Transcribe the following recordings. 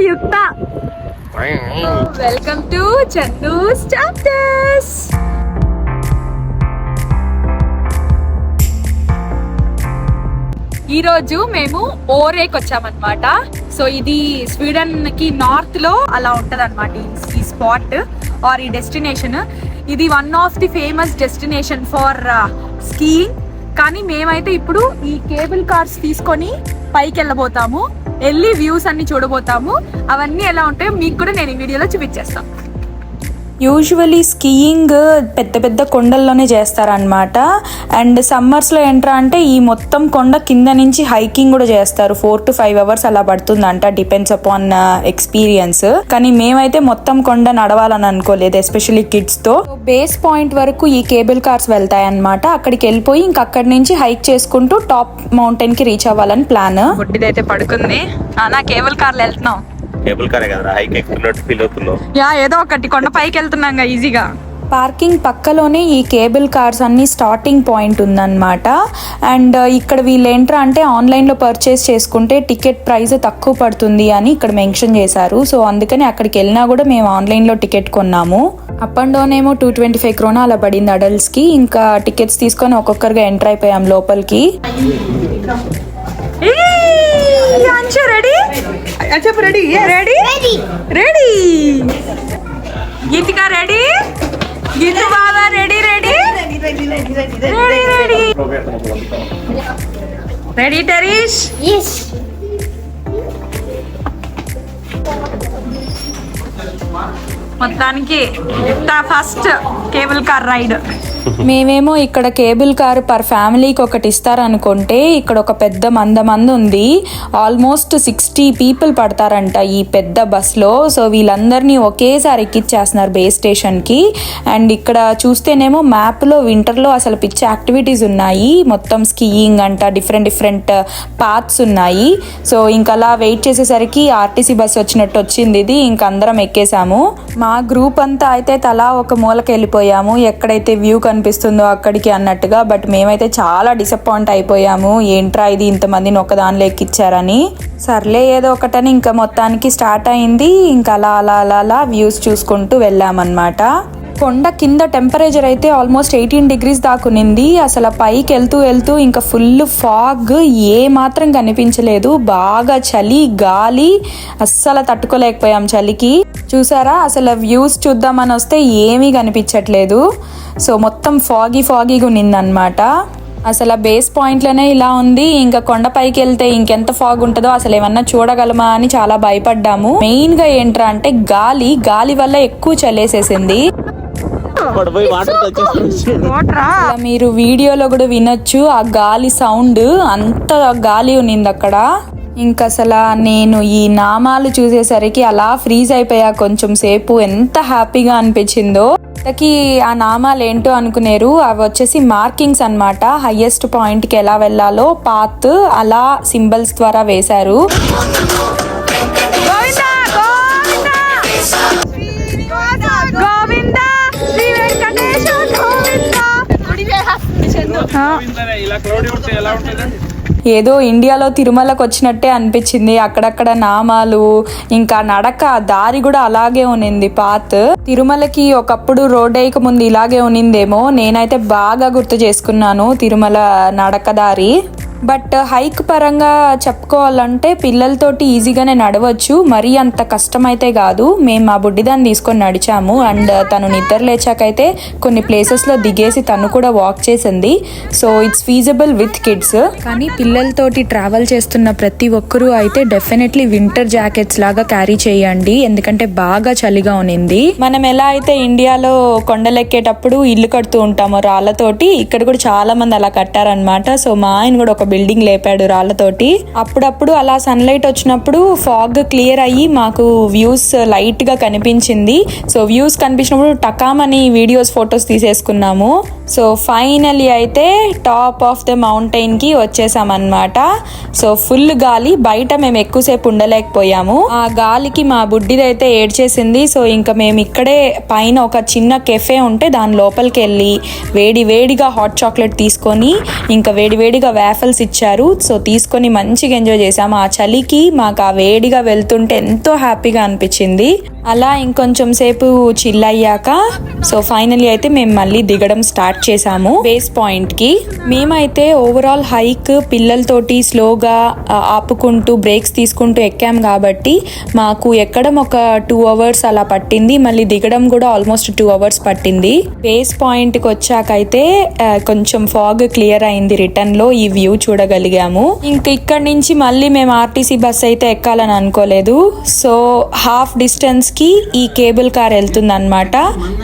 యుక్త. Welcome to Chandu's chapters. ఈ రోజు మేము ఓరేకి వచ్చామన్నమాట. సో ఇది స్వీడన్ కి నార్త్ లో అలా ఉంటది అనమాట ఈ స్పాట్ ఆర్ ఈ డెస్టినేషన్. ఇది one of the famous destination for skiing. కానీ మేమైతే ఇప్పుడు ఈ కేబుల్ కార్స్ తీసుకొని పైకి వెళ్ళబోతాము, వెళ్ళి వ్యూస్ అన్ని చూడబోతాము. అవన్నీ ఎలా ఉంటాయో మీకు కూడా నేను ఈ వీడియోలో చూపించేస్తాను. యూజువలీ స్కీయింగ్ పెద్ద పెద్ద కొండల్లోనే చేస్తారనమాట. అండ్ సమ్మర్స్లో ఏంట్రా అంటే ఈ మొత్తం కొండ కింద నుంచి హైకింగ్ కూడా చేస్తారు. 4 to 5 hours అలా పడుతుందంట, డిపెండ్స్ అపాన్ ఎక్స్పీరియన్స్. కానీ మేమైతే మొత్తం కొండ నడవాలని అనుకోలేదు, ఎస్పెషల్లీ కిడ్స్ తో. బేస్ పాయింట్ వరకు ఈ కేబుల్ కార్స్ వెళ్తాయి అనమాట. అక్కడికి వెళ్ళిపోయి ఇంక అక్కడి నుంచి హైక్ చేసుకుంటూ టాప్ మౌంటైన్ కి రీచ్ అవ్వాలని ప్లాన్. బుడ్డిదైతే పడుకుంది. నా కేబుల్ కార్లు వెళ్తున్నాం. కేబుల్ కారే కదా హైక్ ఎక్కుతున్నట్టు ఫీల్ అవుతున్నావు. ఏదో ఒకటి కొండ పైకి వెళ్తున్నాం ఈజీగా. పార్కింగ్ పక్కలోనే ఈ కేబుల్ కార్స్ అన్ని స్టార్టింగ్ పాయింట్ ఉందన్నమాట. అండ్ ఇక్కడ వీళ్ళు ఏంట్రా అంటే ఆన్లైన్లో పర్చేస్ చేసుకుంటే టికెట్ ప్రైస్ తక్కువ పడుతుంది అని ఇక్కడ మెన్షన్ చేశారు. సో అందుకని అక్కడికి వెళ్ళినా కూడా మేము ఆన్లైన్లో టికెట్ కొన్నాము. అప్ అండ్ డౌన్ ఏమో 225 krona అలా పడింది అడల్ట్స్కి. ఇంకా టికెట్స్ తీసుకొని ఒక్కొక్కరిగా ఎంటర్ అయిపోయాం లోపలికి. రెడీ గీతిక రెడీ, గీతు బాబా రెడీ రెడీ రెడీ రెడీ టరీష్. మొత్తానికి ఫస్ట్ కేబుల్ కార్ రైడ్. మేమేమో ఇక్కడ కేబుల్ కార్ పర్ ఫ్యామిలీకి ఒకటి ఇస్తారనుకుంటే ఇక్కడ ఒక పెద్ద మంది ఉంది. ఆల్మోస్ట్ 60 people పడతారంట ఈ పెద్ద బస్లో. సో వీళ్ళందరినీ ఒకేసారి ఎక్కిచ్చేస్తున్నారు బేస్ స్టేషన్కి. అండ్ ఇక్కడ చూస్తేనేమో మ్యాప్లో వింటర్లో అసలు పిచ్చి యాక్టివిటీస్ ఉన్నాయి. మొత్తం స్కీయింగ్ అంట, డిఫరెంట్ పాత్స్ ఉన్నాయి. సో ఇంకా అలా వెయిట్ చేసేసరికి ఆర్టీసీ బస్ వచ్చినట్టు వచ్చింది ఇది. ఇంక అందరం ఎక్కేసాము. మా గ్రూప్ అంతా అయితే తలా ఒక మూలకి వెళ్ళిపోయాము, ఎక్కడైతే వ్యూ కనిపిస్తుందో అక్కడికి అన్నట్టుగా. బట్ మేమైతే చాలా డిసప్పాయింట్ అయిపోయాము. ఏంట్రా ఇది ఇంతమందిని ఒక దానిలో ఎక్కిచ్చారని. సర్లే ఏదో ఒకటని ఇంకా మొత్తానికి స్టార్ట్ అయింది. ఇంకా అలా వ్యూస్ చూసుకుంటూ వెళ్ళామన్నమాట. కొండ కింద టెంపరేచర్ అయితే ఆల్మోస్ట్ 18 degrees దాకునింది. అసలు పైకి వెళ్తూ ఇంకా ఫుల్ ఫాగ్, ఏ మాత్రం కనిపించలేదు. బాగా చలి, గాలి, అస్సలు తట్టుకోలేకపోయాం చలికి. చూసారా అసలు వ్యూస్ చూద్దామని వస్తే ఏమీ కనిపించట్లేదు. సో మొత్తం ఫాగీగా ఉన్నిందనమాట. అసలు బేస్ పాయింట్లోనే ఇలా ఉంది. ఇంకా కొండపైకి వెళ్తే ఇంకెంత ఫాగ్ ఉంటుందో అసలు ఏమన్నా చూడగలమా అని చాలా భయపడ్డాము. మెయిన్గా ఏంట్రా అంటే గాలి వల్ల ఎక్కువ చలేసేసింది. మీరు వీడియోలో కూడా వినొచ్చు ఆ గాలి సౌండ్, అంత గాలి ఉన్నింది అక్కడ. ఇంకా అసలు నేను ఈ నామాలు చూసేసరికి అలా ఫ్రీజ్ అయిపోయా కొంచెం సేపు. ఎంత హ్యాపీగా అనిపించిందో. ఆ నామాలు ఏంటో అనుకునేరు, అవి వచ్చేసి మార్కింగ్స్ అన్నమాట. హైయెస్ట్ పాయింట్కి ఎలా వెళ్ళాలో పాత్ అలా సింబల్స్ ద్వారా వేశారు. ఏదో ఇండియాలో తిరుమలకు వచ్చినట్టే అనిపించింది. అక్కడక్కడ నామాలు, ఇంకా నడక దారి కూడా అలాగే ఉన్నింది పాత్. తిరుమలకి ఒకప్పుడు రోడ్ వేయక ముందు ఇలాగే ఉన్నిందేమో. నేనైతే బాగా గుర్తు చేసుకున్నాను తిరుమల నడక దారి. బట్ హైక్ పరంగా చెప్పుకోవాలంటే పిల్లలతోటి ఈజీగానే నడవచ్చు, మరీ అంత కష్టమైతే కాదు. మేము మా బుడ్డిదాన్ని తీసుకొని నడిచాము. అండ్ తను నిద్ర లేచాకైతే కొన్ని ప్లేసెస్లో దిగేసి తను కూడా వాక్ చేసింది. So it's feasible with kids. కానీ పిల్లలతోటి ట్రావెల్ చేస్తున్న ప్రతి ఒక్కరూ అయితే డెఫినెట్లీ వింటర్ జాకెట్స్ లాగా క్యారీ చేయండి, ఎందుకంటే బాగా చలిగా ఉన్నింది. మనం ఎలా అయితే ఇండియాలో కొండలెక్కేటప్పుడు ఇల్లు కడుతూ ఉంటామో రాళ్లతోటి, ఇక్కడ కూడా చాలా మంది అలా కట్టారనమాట. సో మా ఆయన కూడా ఒక బిల్డింగ్ లేపాడు రాళ్లతోటి. అప్పుడప్పుడు అలా సన్లైట్ వచ్చినప్పుడు ఫాగ్ క్లియర్ అయ్యి మాకు వ్యూస్ లైట్ గా కనిపించింది. సో వ్యూస్ కనిపించినప్పుడు టకామని వీడియోస్, ఫొటోస్ తీసేసుకున్నాము. సో ఫైనలీ అయితే టాప్ ఆఫ్ ద మౌంటైన్ కి వచ్చేసామన్నమాట. సో ఫుల్ గాలి, బయట మేము ఎక్కువసేపు ఉండలేకపోయాము. ఆ గాలికి మా బుడ్డిదైతే ఏడ్చేసింది. సో ఇంకా మేము ఇక్కడే పైన ఒక చిన్న కెఫే ఉంటే దాని లోపలికి వెళ్ళి వేడిగా హాట్ చాక్లెట్ తీసుకొని ఇంకా వేడిగా వేఫల్స్ వాటర్స్ ఇచ్చారు. సో తీసుకొని మంచిగా ఎంజాయ్ చేసాము. ఆ చలికి మాకు ఆ వేడిగా వెళ్తుంటే ఎంతో హ్యాపీగా అనిపించింది. అలా ఇంకొంచెం సేపు చిల్ అయ్యాక సో ఫైనలీ అయితే మేము మళ్ళీ దిగడం స్టార్ట్ చేసాము బేస్ పాయింట్ కి. మేమైతే ఓవరాల్ హైక్ పిల్లలతోటి స్లోగా ఆపుకుంటూ బ్రేక్స్ తీసుకుంటూ ఎక్కాం కాబట్టి మాకు ఎక్కడం ఒక 2 hours అలా పట్టింది. మళ్ళీ దిగడం కూడా ఆల్మోస్ట్ 2 hours పట్టింది. బేస్ పాయింట్ కి వచ్చాకైతే కొంచెం ఫాగ్ క్లియర్ అయింది. రిటర్న్ లో ఈ వ్యూ చూడగలిగాము. ఇంకా ఇక్కడ నుంచి మళ్ళీ మేము ఆర్టీసీ బస్ అయితే ఎక్కాలని అనుకోలేదు. సో హాఫ్ డిస్టెన్స్ కి ఈ కేబుల్ కార్ వెళ్తుంది అనమాట.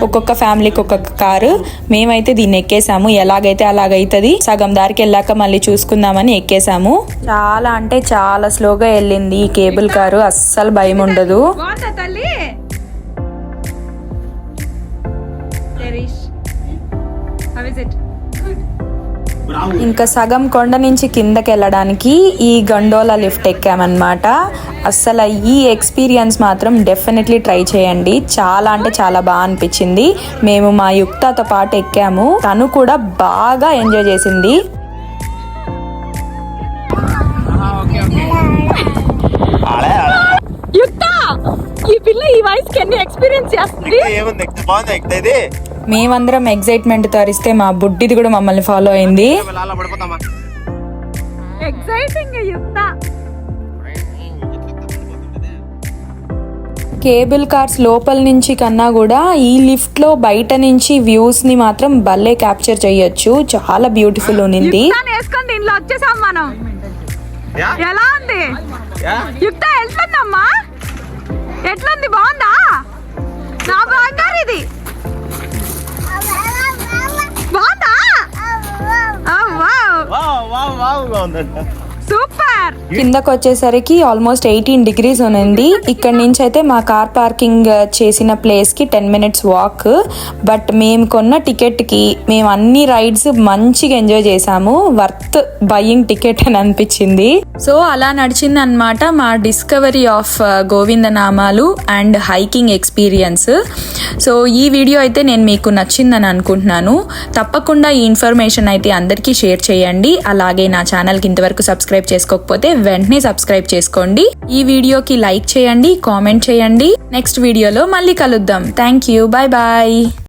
ఒక్కొక్క ఫ్యామిలీకి ఒక్కొక్క కారు. మేమైతే దీన్ని ఎక్కేసాము. ఎలాగైతే అలాగైతుంది. సగం దారికి వెళ్ళాక మళ్ళీ చూసుకుందామని ఎక్కేసాము. చాలా అంటే చాలా స్లోగా వెళ్ళింది ఈ కేబుల్ కారు. అస్సలు భయం ఉండదు. ఇంకా సగం కొండ నుంచి కిందకి వెళ్ళడానికి ఈ గండోలా లిఫ్ట్ ఎక్కామన్నమాట. అస్సలు ఈ ఎక్స్పీరియన్స్ మాత్రం డెఫినెట్లీ ట్రై చేయండి. చాలా అంటే చాలా బాగా అనిపించింది. మేము మా యుక్తతో పాటు ఎక్కాము. తను కూడా బాగా ఎంజాయ్ చేసింది. ఈ పిల్ల ఈ వయసుకి ఎన్ని ఎక్స్పీరియన్స్ చేస్తుంది. మేమందరం ఎక్సైట్మెంట్ తో అరిస్తే మా బుడ్డిది కూడా మమ్మల్ని ఫాలో అయింది. కేబుల్ కార్స్ లోపల నుంచి కన్నా కూడా ఈ లిఫ్ట్ లో బయట నుంచి వ్యూస్ ని మాత్రం భలే క్యాప్చర్ చేయొచ్చు. చాలా బ్యూటిఫుల్ ఉంది. దీనిలో వచ్చేసాం మనం. ఎలా ఉంది యుక్త? వెళ్తుందమ్మా. ఎట్లుంది? బాగుందా? నా బంగారు ఇది బాగుందా? సూపర్. కిందకు వచ్చేసరికి ఆల్మోస్ట్ 18 degrees ఉంది. ఇక్కడ నుంచి అయితే మా కార్ పార్కింగ్ చేసిన ప్లేస్ కి 10 minutes వాక్. బట్ మేము కొన్న టికెట్ కి మేము అన్ని రైడ్స్ మంచిగా ఎంజాయ్ చేసాము. వర్త్ బయింగ్ టికెట్ అని అనిపించింది. సో అలా నడిచింది అనమాట మా డిస్కవరీ ఆఫ్ గోవిందనామాలు అండ్ హైకింగ్ ఎక్స్పీరియన్స్. సో ఈ వీడియో అయితే నేను మీకు నచ్చిందని అనుకుంటున్నాను. తప్పకుండా ఈ ఇన్ఫర్మేషన్ అయితే అందరికీ షేర్ చేయండి. అలాగే నా ఛానల్కి ఇంతవరకు సబ్స్క్రైబ్ చేసుకోకపోతే వెంటనే సబ్స్క్రైబ్ చేసుకోండి. ఈ వీడియోకి లైక్ చేయండి, కామెంట్ చేయండి. నెక్స్ట్ వీడియోలో మళ్ళీ కలుద్దాం. Thank you. Bye bye.